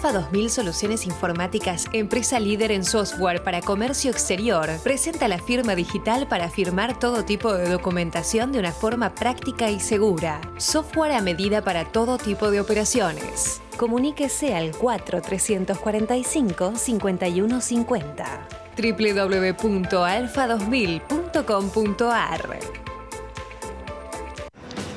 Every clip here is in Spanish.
Alfa 2000 Soluciones Informáticas, empresa líder en software para comercio exterior, presenta la firma digital para firmar todo tipo de documentación de una forma práctica y segura. Software a medida para todo tipo de operaciones. Comuníquese al 4345-5150. www.alfa2000.com.ar.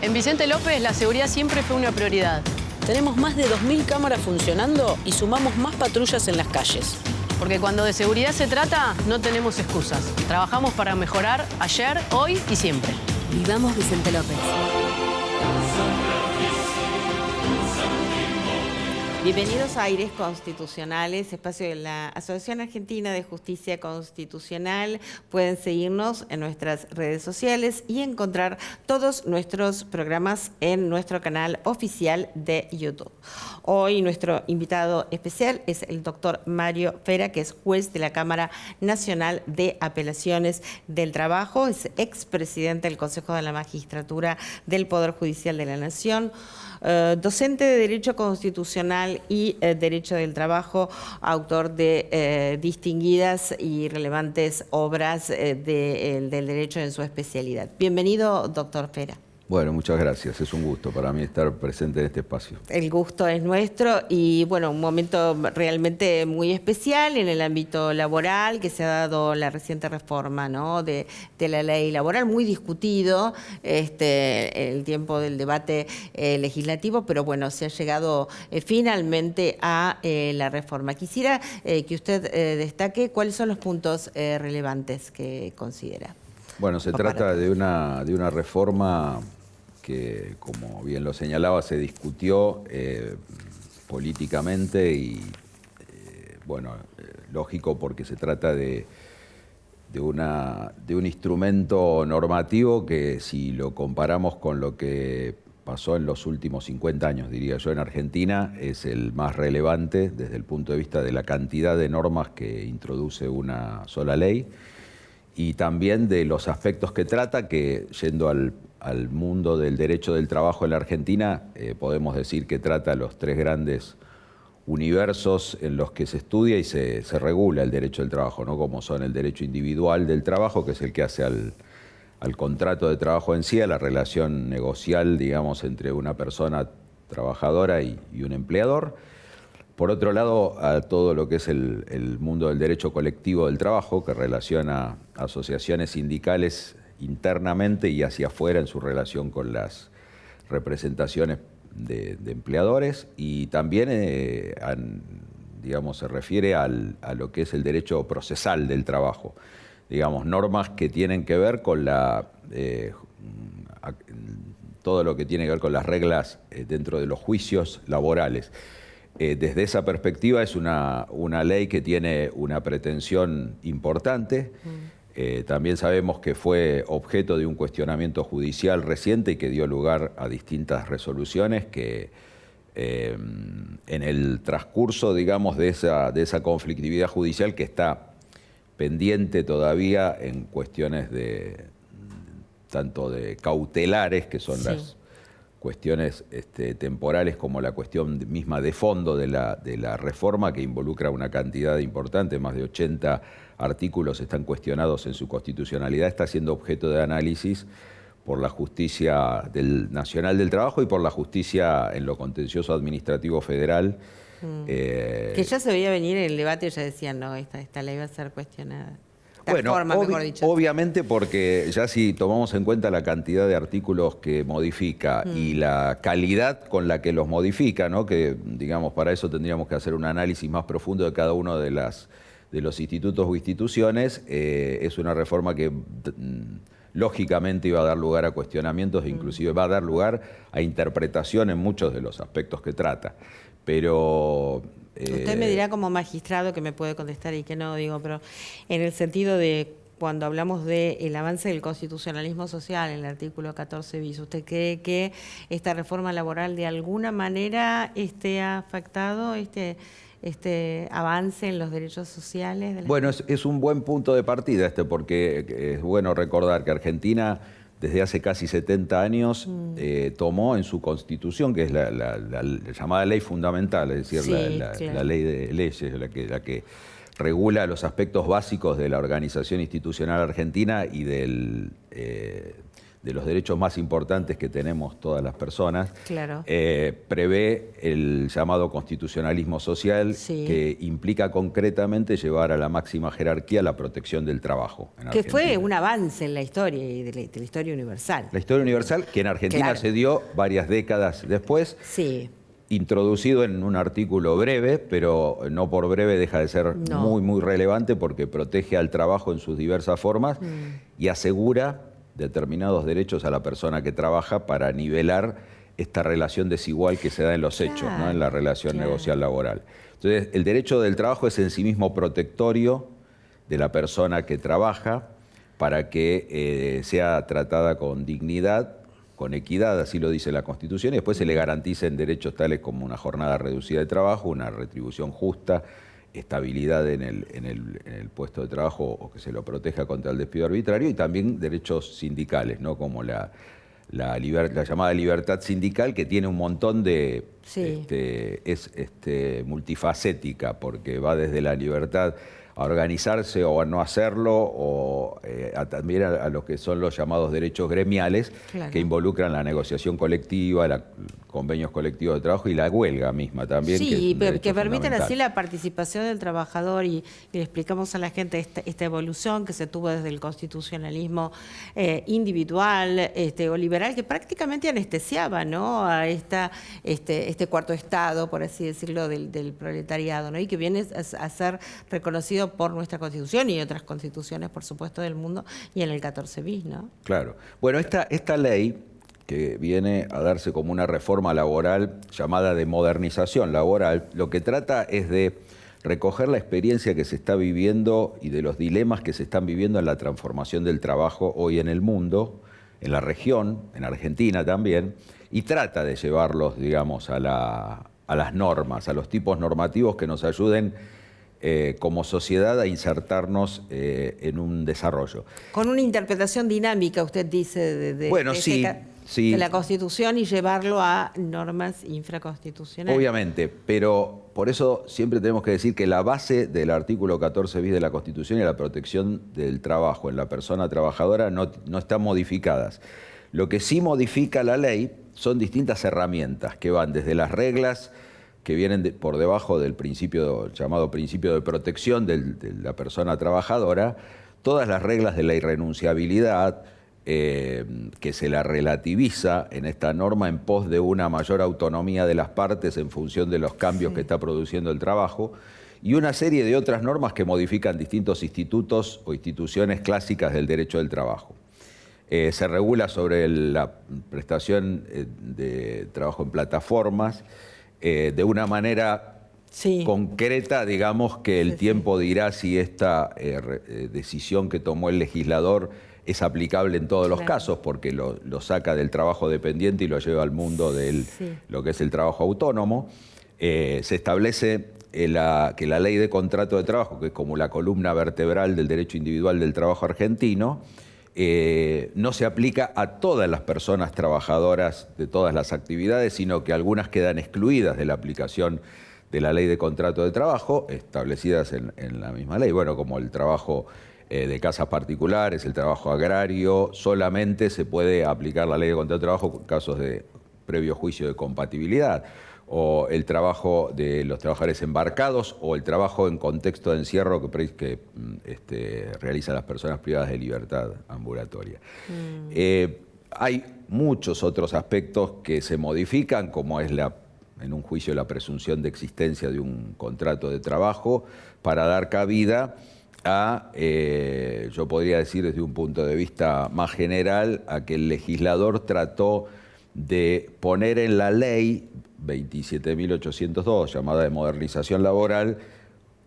En Vicente López la seguridad siempre fue una prioridad. Tenemos más de 2000 cámaras funcionando y sumamos más patrullas en las calles. Porque cuando de seguridad se trata, no tenemos excusas. Trabajamos para mejorar ayer, hoy y siempre. Vivamos Vicente López. Bienvenidos a Aires Constitucionales, espacio de la Asociación Argentina de Justicia Constitucional. Pueden seguirnos en nuestras redes sociales y encontrar todos nuestros programas en nuestro canal oficial de YouTube. Hoy nuestro invitado especial es el doctor Mario Fera, que es juez de la Cámara Nacional de Apelaciones del Trabajo, es expresidente del Consejo de la Magistratura del Poder Judicial de la Nación, docente de Derecho Constitucional y Derecho del Trabajo, autor de distinguidas y relevantes obras del derecho en su especialidad. Bienvenido, doctor Fera. Bueno, muchas gracias. Es un gusto para mí estar presente en este espacio. El gusto es nuestro y, bueno, un momento realmente muy especial en el ámbito laboral, que se ha dado la reciente reforma, ¿no?, de la ley laboral, muy discutido el tiempo del debate legislativo, pero bueno, se ha llegado finalmente a la reforma. Quisiera que usted destaque cuáles son los puntos relevantes que considera. Bueno, se trata de una reforma que, como bien lo señalaba, se discutió políticamente y, lógico, porque se trata de un instrumento normativo que, si lo comparamos con lo que pasó en los últimos 50 años, diría yo, en Argentina, es el más relevante desde el punto de vista de la cantidad de normas que introduce una sola ley, y también de los aspectos que trata, que, yendo al mundo del derecho del trabajo en la Argentina, podemos decir que trata los tres grandes universos en los que se estudia y se regula el derecho del trabajo, ¿no? Como son el derecho individual del trabajo, que es el que hace al contrato de trabajo en sí, a la relación negocial, digamos, entre una persona trabajadora y un empleador. Por otro lado, a todo lo que es el mundo del derecho colectivo del trabajo, que relaciona asociaciones sindicales internamente y hacia afuera en su relación con las representaciones de empleadores, y también, se refiere a lo que es el derecho procesal del trabajo. Digamos, normas que tienen que ver con todo lo que tiene que ver con las reglas dentro de los juicios laborales. Desde esa perspectiva es una ley que tiene una pretensión importante. También sabemos que fue objeto de un cuestionamiento judicial reciente y que dio lugar a distintas resoluciones que, en el transcurso, digamos, de esa conflictividad judicial, que está pendiente todavía en cuestiones tanto de cautelares, que son las cuestiones temporales, como la cuestión misma de fondo de la reforma, que involucra una cantidad importante, más de 80 artículos están cuestionados en su constitucionalidad, está siendo objeto de análisis por la Justicia Nacional del Trabajo y por la Justicia en lo contencioso administrativo federal. Que ya se veía venir en el debate, ya decían, no, esta ley va a ser cuestionada. Obviamente, porque ya si tomamos en cuenta la cantidad de artículos que modifica y la calidad con la que los modifica, ¿no?, que, digamos, para eso tendríamos que hacer un análisis más profundo de cada uno de los institutos o instituciones, es una reforma que lógicamente iba a dar lugar a cuestionamientos, inclusive va a dar lugar a interpretación en muchos de los aspectos que trata. Pero usted me dirá, como magistrado, que me puede contestar y que no, pero en el sentido de cuando hablamos del avance del constitucionalismo social en el artículo 14 bis, ¿usted cree que esta reforma laboral de alguna manera ha afectado este avance en los derechos sociales? Bueno, es un buen punto de partida porque es bueno recordar que Argentina desde hace casi 70 años tomó en su Constitución, que es la llamada ley fundamental, es decir, la ley de leyes, la que regula los aspectos básicos de la organización institucional argentina y de los derechos más importantes que tenemos todas las personas, prevé el llamado constitucionalismo social, que implica concretamente llevar a la máxima jerarquía la protección del trabajo en Argentina. Que fue un avance en la historia y de la historia universal. La historia universal, que en Argentina se dio varias décadas después. Sí. Introducido en un artículo breve, pero no por breve deja de ser muy, muy relevante porque protege al trabajo en sus diversas formas y asegura determinados derechos a la persona que trabaja para nivelar esta relación desigual que se da en los hechos, ¿no? En la relación negocial laboral. Entonces, el derecho del trabajo es en sí mismo protectorio de la persona que trabaja para que sea tratada con dignidad, con equidad, así lo dice la Constitución, y después se le garanticen derechos tales como una jornada reducida de trabajo, una retribución justa, estabilidad en el puesto de trabajo o que se lo proteja contra el despido arbitrario, y también derechos sindicales, ¿no? Como la llamada libertad sindical, que tiene un montón de... es multifacética, porque va desde la libertad a organizarse o a no hacerlo, o también a lo que son los llamados derechos gremiales, que involucran la negociación colectiva, los convenios colectivos de trabajo y la huelga misma también. Sí, que permiten así la participación del trabajador, y le explicamos a la gente esta evolución que se tuvo desde el constitucionalismo individual o liberal, que prácticamente anestesiaba, ¿no?, a este cuarto estado, por así decirlo, del proletariado, ¿no?, y que viene a ser reconocido por nuestra Constitución y otras constituciones, por supuesto, del mundo, y en el 14 bis, ¿no? Claro. Bueno, esta ley, que viene a darse como una reforma laboral llamada de modernización laboral, lo que trata es de recoger la experiencia que se está viviendo y de los dilemas que se están viviendo en la transformación del trabajo hoy en el mundo, en la región, en Argentina también, y trata de llevarlos, digamos, a las normas, a los tipos normativos que nos ayuden como sociedad a insertarnos en un desarrollo. Con una interpretación dinámica, usted dice, de la Constitución, y llevarlo a normas infraconstitucionales. Obviamente, pero por eso siempre tenemos que decir que la base del artículo 14 bis de la Constitución y la protección del trabajo en la persona trabajadora no están modificadas. Lo que sí modifica la ley son distintas herramientas que van desde las reglas que vienen por debajo del llamado principio de protección de la persona trabajadora, todas las reglas de la irrenunciabilidad, que se la relativiza en esta norma en pos de una mayor autonomía de las partes en función de los cambios que está produciendo el trabajo, y una serie de otras normas que modifican distintos institutos o instituciones clásicas del derecho del trabajo. Se regula sobre la prestación de trabajo en plataformas, de una manera concreta, digamos, que el tiempo dirá si esta decisión que tomó el legislador es aplicable en todos los casos, porque lo saca del trabajo dependiente y lo lleva al mundo de lo que es el trabajo autónomo. Se establece que la ley de contrato de trabajo, que es como la columna vertebral del derecho individual del trabajo argentino, no se aplica a todas las personas trabajadoras de todas las actividades, sino que algunas quedan excluidas de la aplicación de la ley de contrato de trabajo, establecidas en la misma ley. Bueno, como el trabajo de casas particulares, el trabajo agrario, solamente se puede aplicar la ley de contrato de trabajo en casos de previo juicio de compatibilidad, o el trabajo de los trabajadores embarcados, o el trabajo en contexto de encierro que realizan las personas privadas de libertad ambulatoria. Hay muchos otros aspectos que se modifican, como es en un juicio la presunción de existencia de un contrato de trabajo, para dar cabida a, yo podría decir desde un punto de vista más general, a que el legislador trató de poner en la ley 27.802, llamada de modernización laboral,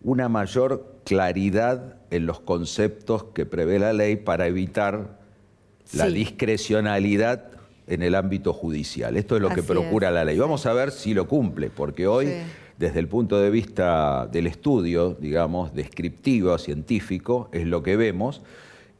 una mayor claridad en los conceptos que prevé la ley para evitar la discrecionalidad en el ámbito judicial. Esto es lo que procura la ley. Vamos a ver si lo cumple, porque hoy, desde el punto de vista del estudio, digamos, descriptivo, científico, es lo que vemos,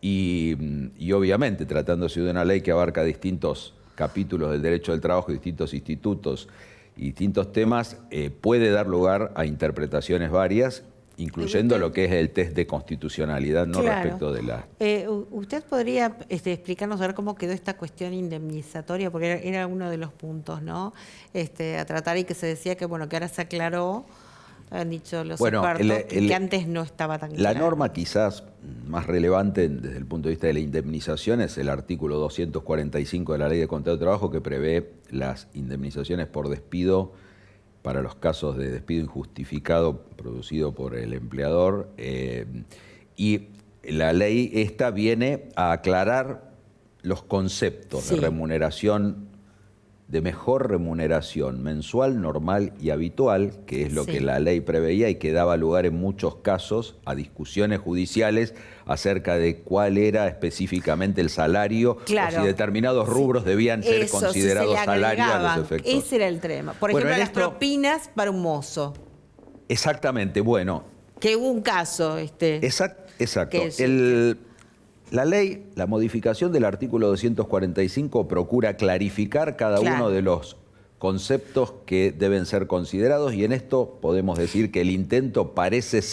y obviamente tratándose de una ley que abarca distintos capítulos del derecho del trabajo, distintos institutos y distintos temas, puede dar lugar a interpretaciones varias, incluyendo lo que es el test de constitucionalidad, no respecto de la... ¿Usted podría explicarnos a ver cómo quedó esta cuestión indemnizatoria? Porque era uno de los puntos, ¿no? A tratar, y que se decía que, bueno, que ahora se aclaró, han dicho los expertos, que antes no estaba tan claro. La norma quizás más relevante desde el punto de vista de la indemnización es el artículo 245 de la Ley de Contrato de Trabajo, que prevé las indemnizaciones por despido para los casos de despido injustificado producido por el empleador. Y la ley esta viene a aclarar los conceptos de remuneración, de mejor remuneración mensual, normal y habitual, que es lo que la ley preveía y que daba lugar en muchos casos a discusiones judiciales acerca de cuál era específicamente el salario, o si determinados rubros debían ser considerados salarios a los efectos. Ese era el tema. Por ejemplo, las propinas para un mozo. Exactamente, bueno. Que hubo un caso. Exacto. La ley, la modificación del artículo 245 procura clarificar cada uno de los conceptos que deben ser considerados, y en esto podemos decir que el intento parece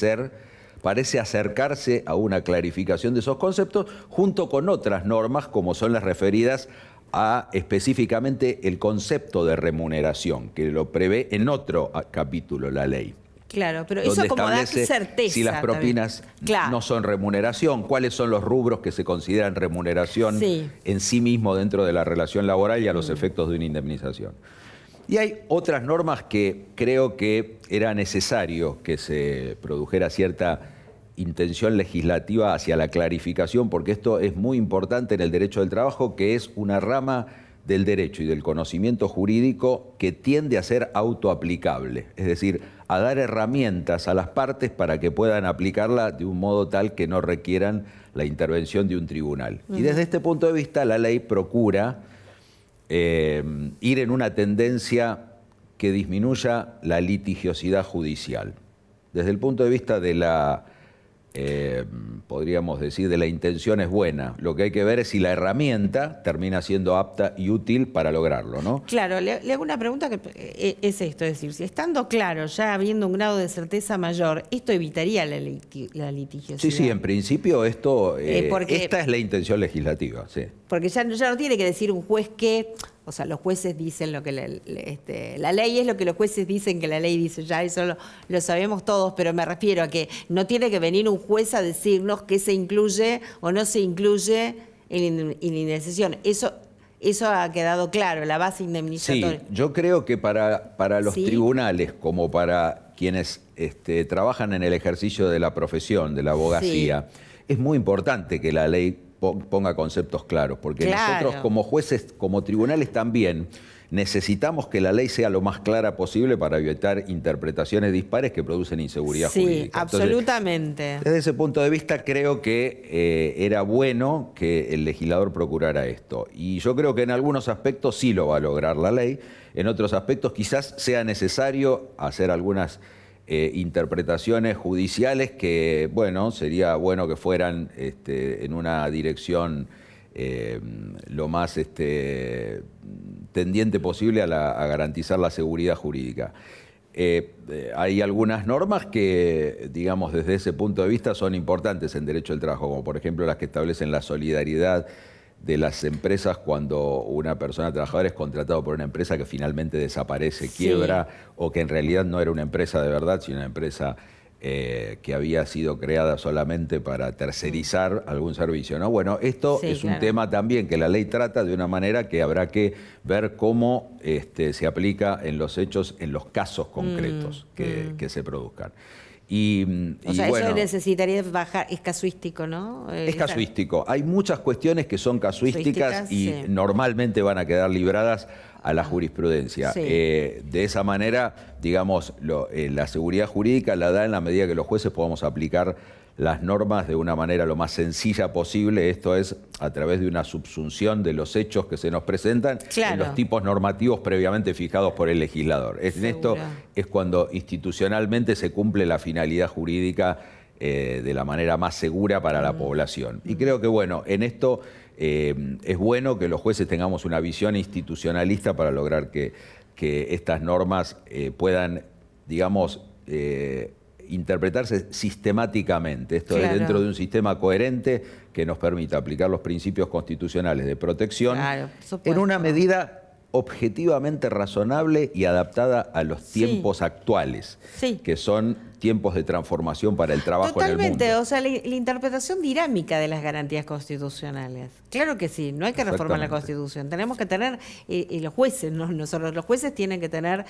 acercarse a una clarificación de esos conceptos junto con otras normas como son las referidas a específicamente el concepto de remuneración, que lo prevé en otro capítulo la ley. Claro, pero eso como da certeza. Si las propinas no son remuneración, cuáles son los rubros que se consideran remuneración en sí mismo dentro de la relación laboral y a los efectos de una indemnización. Y hay otras normas que creo que era necesario que se produjera cierta intención legislativa hacia la clarificación, porque esto es muy importante en el derecho del trabajo, que es una rama del derecho y del conocimiento jurídico que tiende a ser autoaplicable, es decir, a dar herramientas a las partes para que puedan aplicarla de un modo tal que no requieran la intervención de un tribunal. Y desde este punto de vista la ley procura ir en una tendencia que disminuya la litigiosidad judicial. Desde el punto de vista de la podríamos decir, de la intención es buena. Lo que hay que ver es si la herramienta termina siendo apta y útil para lograrlo, ¿no? Claro, le hago una pregunta que es esto, es decir, si estando claro, ya habiendo un grado de certeza mayor, ¿esto evitaría la litigiosidad? Sí, en principio esta es la intención legislativa, sí. Porque ya no tiene que decir un juez que... O sea, los jueces dicen lo que la ley es lo que los jueces dicen que la ley dice, ya eso lo sabemos todos, pero me refiero a que no tiene que venir un juez a decirnos qué se incluye o no se incluye en la indemnización. Eso ha quedado claro, la base indemnizatoria. Sí, yo creo que para los tribunales, como para quienes trabajan en el ejercicio de la profesión, de la abogacía, es muy importante que la ley ponga conceptos claros, porque nosotros como jueces, como tribunales también, necesitamos que la ley sea lo más clara posible para evitar interpretaciones dispares que producen inseguridad jurídica. Sí, absolutamente. Entonces, desde ese punto de vista creo que era bueno que el legislador procurara esto. Y yo creo que en algunos aspectos sí lo va a lograr la ley, en otros aspectos quizás sea necesario hacer algunas interpretaciones judiciales que, bueno, sería bueno que fueran en una dirección lo más tendiente posible a garantizar la seguridad jurídica. Hay algunas normas que, digamos, desde ese punto de vista son importantes en derecho del trabajo, como por ejemplo las que establecen la solidaridad de las empresas cuando una persona trabajadora es contratado por una empresa que finalmente desaparece, quiebra, o que en realidad no era una empresa de verdad, sino una empresa que había sido creada solamente para tercerizar algún servicio, ¿no? Bueno, esto es un tema también que la ley trata de una manera que habrá que ver cómo se aplica en los hechos, en los casos concretos que se produzcan. O sea, eso necesitaría bajar, es casuístico, ¿no? Es casuístico. Hay muchas cuestiones que son casuísticas y normalmente van a quedar libradas a la jurisprudencia. De esa manera, digamos, la seguridad jurídica la da en la medida que los jueces podamos aplicar las normas de una manera lo más sencilla posible, esto es a través de una subsunción de los hechos que se nos presentan en los tipos normativos previamente fijados por el legislador. En esto es cuando institucionalmente se cumple la finalidad jurídica de la manera más segura para la población. Y creo que, bueno, en esto es bueno que los jueces tengamos una visión institucionalista para lograr que estas normas puedan, digamos, interpretarse sistemáticamente. Esto es dentro de un sistema coherente que nos permita aplicar los principios constitucionales de protección en una medida objetivamente razonable y adaptada a los tiempos actuales, que son tiempos de transformación para el trabajo en el mundo. Totalmente, o sea, la interpretación dinámica de las garantías constitucionales. Claro que sí, no hay que reformar la Constitución, tenemos que tener, y los jueces, no nosotros, los jueces tienen que tener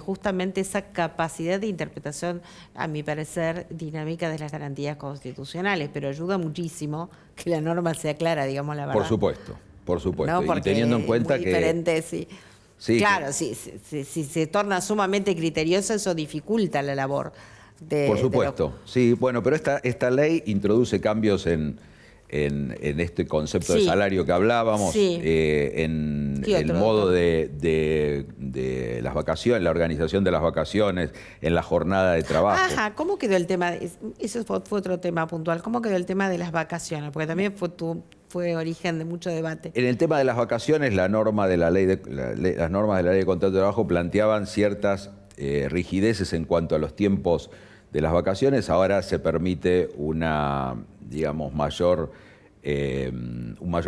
justamente esa capacidad de interpretación, a mi parecer, dinámica de las garantías constitucionales, pero ayuda muchísimo que la norma sea clara, digamos la verdad. Por supuesto. No, y teniendo en cuenta es muy diferente, claro, si se torna sumamente criteriosa, eso dificulta la labor. Por supuesto, sí, bueno, pero esta ley introduce cambios en este concepto de salario que hablábamos, en el modo de las vacaciones, la organización de las vacaciones, en la jornada de trabajo. Ajá, ¿cómo quedó el tema? Eso fue otro tema puntual. ¿Cómo quedó el tema de las vacaciones? Porque también fue origen de mucho debate. En el tema de las vacaciones, las normas de la ley de contrato de trabajo planteaban ciertas rigideces en cuanto a los tiempos de las vacaciones. Ahora se permite una, digamos, un mayor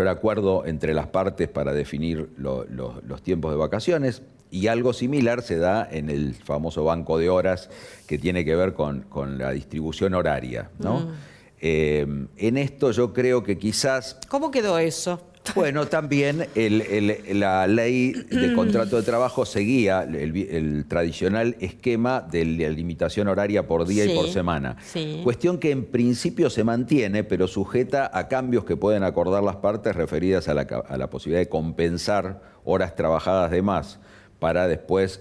acuerdo entre las partes para definir los tiempos de vacaciones, y algo similar se da en el famoso banco de horas que tiene que ver con la distribución horaria, ¿no? En esto yo creo que quizás... ¿Cómo quedó eso? Bueno, también la ley de contrato de trabajo seguía el tradicional esquema de la limitación horaria por día y por semana. Cuestión que en principio se mantiene, pero sujeta a cambios que pueden acordar las partes referidas a la posibilidad de compensar horas trabajadas de más para después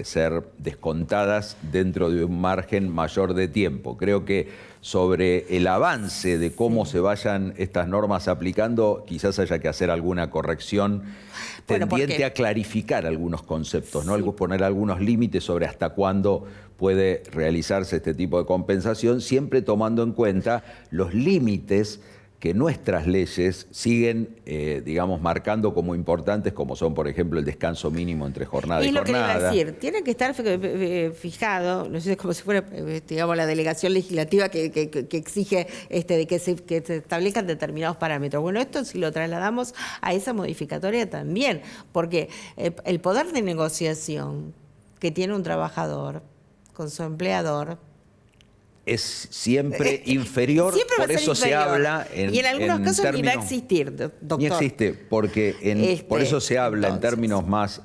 ser descontadas dentro de un margen mayor de tiempo. Creo que sobre el avance de cómo se vayan estas normas aplicando, quizás haya que hacer alguna corrección tendiente a clarificar algunos conceptos, ¿no? Poner algunos límites sobre hasta cuándo puede realizarse este tipo de compensación, siempre tomando en cuenta los límites que nuestras leyes siguen, digamos, marcando como importantes, como son, por ejemplo, el descanso mínimo entre jornada y jornada. Es lo que iba a decir, tiene que estar fijado, no sé, como si fuera, digamos, la delegación legislativa que exige de que se establezcan determinados parámetros. Bueno, esto si lo trasladamos a esa modificatoria también, porque el poder de negociación que tiene un trabajador con su empleador es siempre inferior, siempre por eso se habla y en algunos casos términos, ni va a existir, doctor. Ni existe, porque por eso se habla en términos más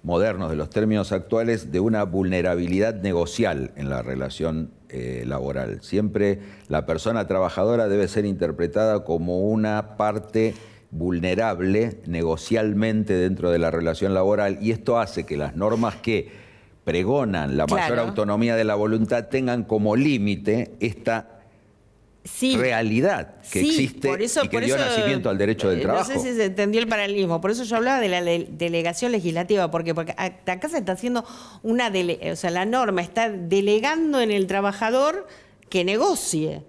modernos, de los términos actuales, de una vulnerabilidad negocial en la relación laboral. Siempre la persona trabajadora debe ser interpretada como una parte vulnerable negocialmente dentro de la relación laboral, y esto hace que las normas que pregonan la mayor autonomía de la voluntad tengan como límite esta realidad que existe y que dio nacimiento al derecho del trabajo. No sé si se entendió el paralelismo, por eso yo hablaba de la delegación legislativa, porque acá se está haciendo o sea, la norma está delegando en el trabajador que negocie.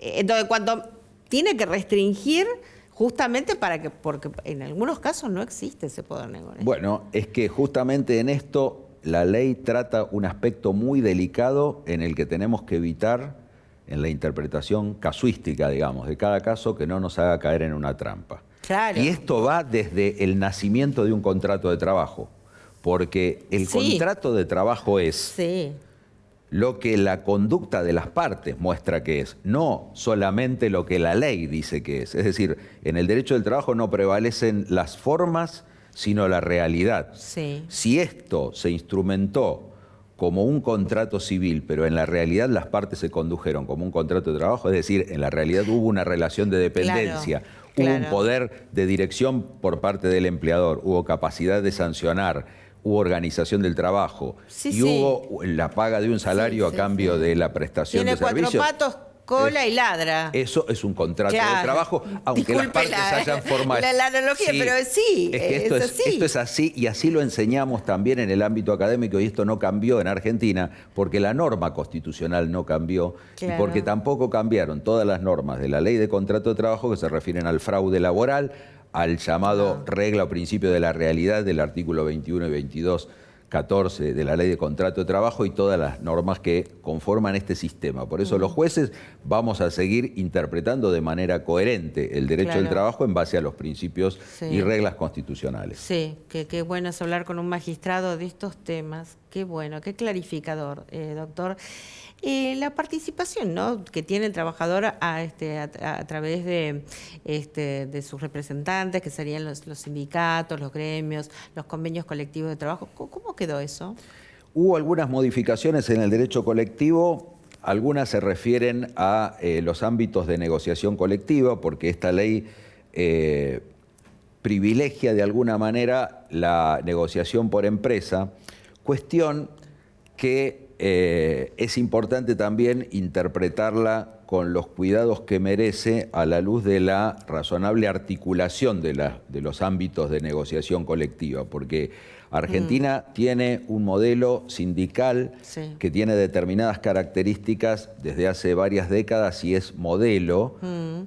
Entonces, cuando tiene que restringir justamente porque en algunos casos no existe ese poder negociar. Bueno, es que justamente en esto la ley trata un aspecto muy delicado en el que tenemos que evitar en la interpretación casuística, digamos, de cada caso, que no nos haga caer en una trampa. Claro. Y esto va desde el nacimiento de un contrato de trabajo, porque el contrato de trabajo es lo que la conducta de las partes muestra que es, no solamente lo que la ley dice que es. Es decir, en el derecho del trabajo no prevalecen las formas, sino la realidad. Si esto se instrumentó como un contrato civil, pero en la realidad las partes se condujeron como un contrato de trabajo, es decir, en la realidad hubo una relación de dependencia, hubo un poder de dirección por parte del empleador, hubo capacidad de sancionar, hubo organización del trabajo y hubo la paga de un salario a cambio de la prestación de servicios. Tiene 4 patos, cola y ladra. Eso es un contrato Claro. de trabajo, aunque Disculpe las partes hayan formalizado. la analogía, pero sí, es que esto es así, y así lo enseñamos también en el ámbito académico, y esto no cambió en Argentina porque la norma constitucional no cambió, Claro. y porque tampoco cambiaron todas las normas de la ley de contrato de trabajo que se refieren al fraude laboral, al llamado regla o principio de la realidad del artículo 21 y 22.14 de la Ley de Contrato de Trabajo y todas las normas que conforman este sistema. Por eso los jueces vamos a seguir interpretando de manera coherente el derecho del trabajo en base a los principios y reglas constitucionales. Sí, qué bueno es hablar con un magistrado de estos temas. Qué bueno, qué clarificador, doctor. La participación, ¿no?, que tiene el trabajador a través de sus representantes, que serían los sindicatos, los gremios, los convenios colectivos de trabajo. ¿Cómo quedó eso? Hubo algunas modificaciones en el derecho colectivo, algunas se refieren a los ámbitos de negociación colectiva, porque esta ley privilegia de alguna manera la negociación por empresa, cuestión que es importante también interpretarla con los cuidados que merece a la luz de la razonable articulación de los ámbitos de negociación colectiva, porque Argentina tiene un modelo sindical que tiene determinadas características desde hace varias décadas y es modelo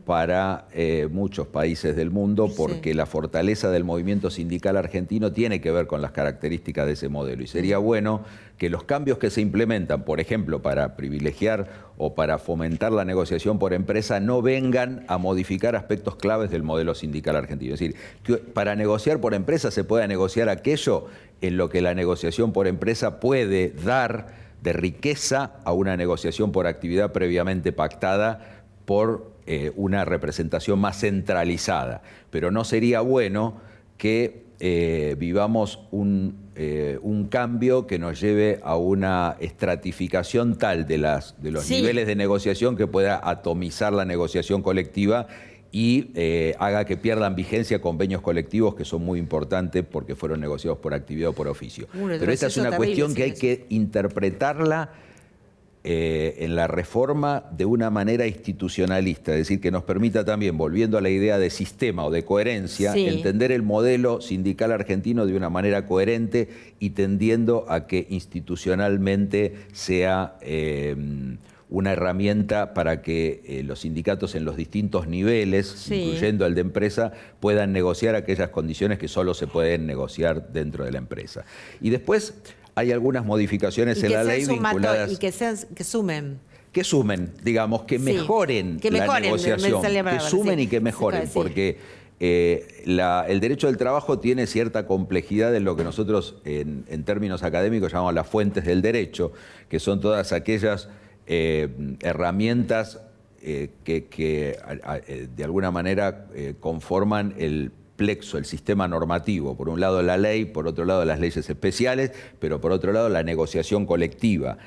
para muchos países del mundo, porque la fortaleza del movimiento sindical argentino tiene que ver con las características de ese modelo. Y sería bueno que los cambios que se implementan, por ejemplo, para privilegiar o para fomentar la negociación por empresa, no vengan a modificar aspectos claves del modelo sindical argentino. Es decir, que para negociar por empresa se pueda negociar aquello en lo que la negociación por empresa puede dar de riqueza a una negociación por actividad previamente pactada por una representación más centralizada. Pero no sería bueno que vivamos un cambio que nos lleve a una estratificación tal de los niveles de negociación que pueda atomizar la negociación colectiva y haga que pierdan vigencia convenios colectivos que son muy importantes porque fueron negociados por actividad o por oficio. Pero esta es una cuestión que hay que interpretarla en la reforma de una manera institucionalista, es decir, que nos permita también, volviendo a la idea de sistema o de coherencia, entender el modelo sindical argentino de una manera coherente y tendiendo a que institucionalmente sea una herramienta para que los sindicatos en los distintos niveles, incluyendo el de empresa, puedan negociar aquellas condiciones que solo se pueden negociar dentro de la empresa. Y después hay algunas modificaciones en la ley vinculadas... Y que sumen. Que sumen, digamos, que mejoren la negociación, que sumen y que mejoren, porque el derecho del trabajo tiene cierta complejidad en lo que nosotros en términos académicos llamamos las fuentes del derecho, que son todas aquellas herramientas que de alguna manera conforman el plexo, el sistema normativo. Por un lado la ley, por otro lado las leyes especiales, pero por otro lado la negociación colectiva.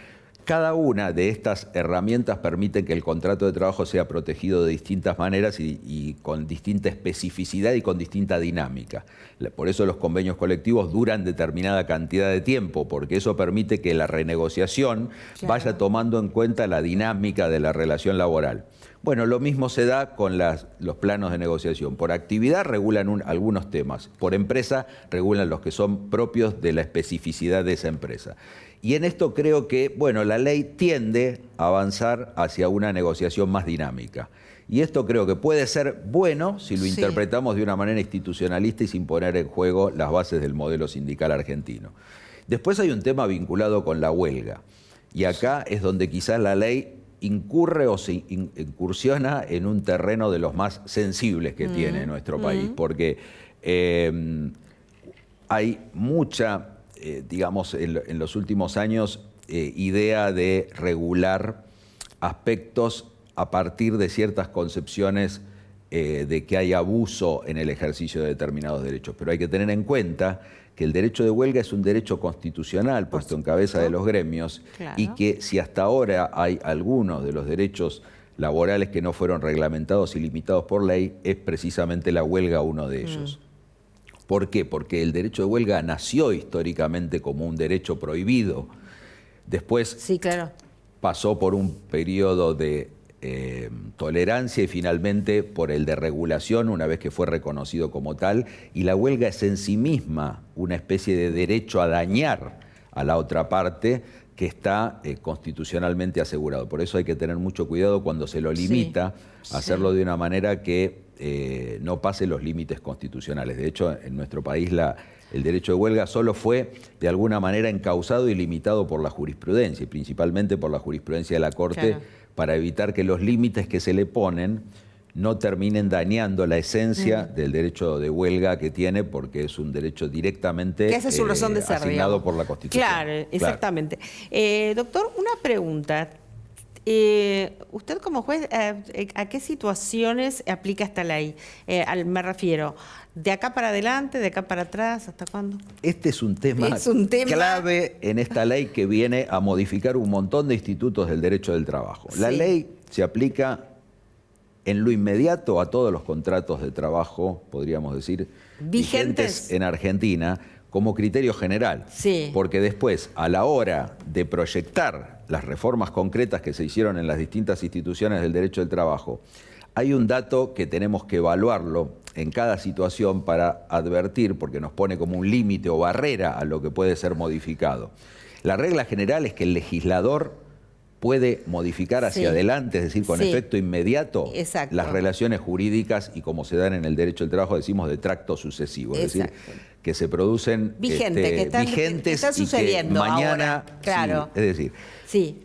Cada una de estas herramientas permite que el contrato de trabajo sea protegido de distintas maneras y con distinta especificidad y con distinta dinámica. Por eso los convenios colectivos duran determinada cantidad de tiempo, porque eso permite que la renegociación vaya tomando en cuenta la dinámica de la relación laboral. Bueno, lo mismo se da con los planos de negociación. Por actividad regulan algunos temas, por empresa regulan los que son propios de la especificidad de esa empresa. Y en esto creo que, bueno, la ley tiende a avanzar hacia una negociación más dinámica. Y esto creo que puede ser bueno si lo interpretamos de una manera institucionalista y sin poner en juego las bases del modelo sindical argentino. Después hay un tema vinculado con la huelga. Y acá es donde quizás la ley incurre o se incursiona en un terreno de los más sensibles que tiene nuestro país, porque hay mucha, digamos, en los últimos años, idea de regular aspectos a partir de ciertas concepciones de que hay abuso en el ejercicio de determinados derechos. Pero hay que tener en cuenta que el derecho de huelga es un derecho constitucional puesto en cabeza de los gremios y que si hasta ahora hay algunos de los derechos laborales que no fueron reglamentados y limitados por ley, es precisamente la huelga uno de ellos. ¿Por qué? Porque el derecho de huelga nació históricamente como un derecho prohibido. Después pasó por un periodo de tolerancia y finalmente por el de regulación una vez que fue reconocido como tal, y la huelga es en sí misma una especie de derecho a dañar a la otra parte que está constitucionalmente asegurado. Por eso hay que tener mucho cuidado cuando se lo limita a hacerlo de una manera que no pase los límites constitucionales. De hecho, en nuestro país el derecho de huelga solo fue de alguna manera encauzado y limitado por la jurisprudencia, y principalmente por la jurisprudencia de la Corte, para evitar que los límites que se le ponen no terminen dañando la esencia del derecho de huelga que tiene, porque es un derecho directamente que esa es su razón de ser, asignado digamos, por la Constitución. Claro, exactamente. Doctor, una pregunta. ¿Usted como juez a qué situaciones aplica esta ley? Me refiero, ¿de acá para adelante, de acá para atrás, hasta cuándo? Este es un tema clave en esta ley que viene a modificar un montón de institutos del derecho del trabajo. La ley se aplica en lo inmediato a todos los contratos de trabajo, podríamos decir, vigentes en Argentina, como criterio general. Porque después, a la hora de proyectar las reformas concretas que se hicieron en las distintas instituciones del derecho del trabajo, hay un dato que tenemos que evaluarlo en cada situación para advertir, porque nos pone como un límite o barrera a lo que puede ser modificado. La regla general es que el legislador puede modificar hacia adelante, es decir, con efecto inmediato, las relaciones jurídicas y como se dan en el derecho del trabajo, decimos de tracto sucesivo, es decir, que se producen vigentes que está sucediendo y que mañana, ahora, es decir,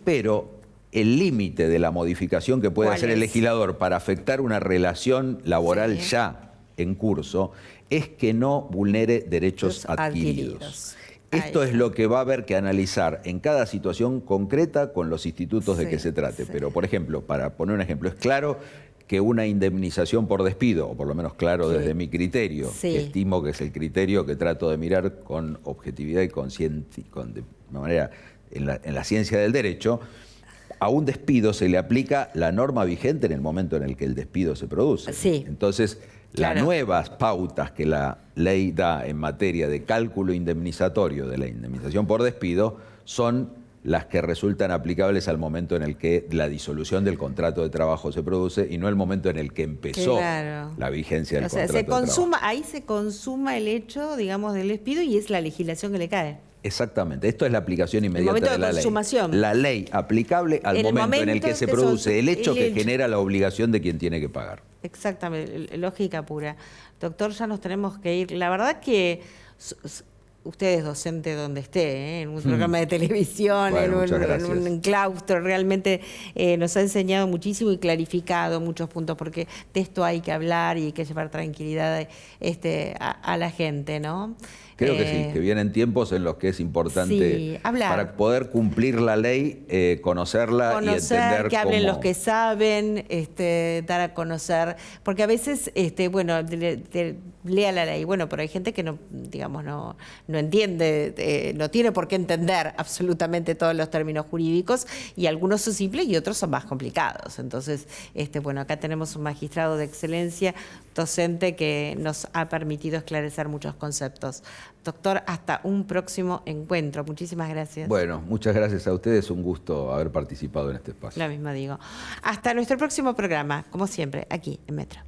pero el límite de la modificación que puede hacer el legislador para afectar una relación laboral ya en curso es que no vulnere derechos adquiridos. Esto es lo que va a haber que analizar en cada situación concreta con los institutos de que se trate. Pero, por ejemplo, para poner un ejemplo, es claro que una indemnización por despido, o por lo menos claro desde mi criterio, que estimo que es el criterio que trato de mirar con objetividad y de manera en la ciencia del derecho, a un despido se le aplica la norma vigente en el momento en el que el despido se produce. Entonces, las nuevas pautas que la ley da en materia de cálculo indemnizatorio de la indemnización por despido son las que resultan aplicables al momento en el que la disolución del contrato de trabajo se produce y no el momento en el que empezó la vigencia del contrato de trabajo. Ahí se consuma el hecho, digamos, del despido y es la legislación que le cae. Exactamente, esto es la aplicación inmediata de la ley. La ley aplicable al momento en el que se produce el hecho que genera la obligación de quien tiene que pagar. Exactamente, lógica pura. Doctor, ya nos tenemos que ir. La verdad que usted es docente donde esté, en un programa de televisión, bueno, en un claustro, realmente nos ha enseñado muchísimo y clarificado muchos puntos, porque de esto hay que hablar y hay que llevar tranquilidad a la gente, ¿no? Creo que sí, que vienen tiempos en los que es importante para poder cumplir la ley, conocerla y entender que hablen los que saben, dar a conocer, porque a veces, bueno, lea la ley, bueno, pero hay gente que no, digamos, no entiende, no tiene por qué entender absolutamente todos los términos jurídicos, y algunos son simples y otros son más complicados. Entonces, bueno, acá tenemos un magistrado de excelencia, docente, que nos ha permitido esclarecer muchos conceptos. Doctor, hasta un próximo encuentro. Muchísimas gracias. Bueno, muchas gracias a ustedes. Un gusto haber participado en este espacio. Lo mismo digo. Hasta nuestro próximo programa, como siempre, aquí en Metro.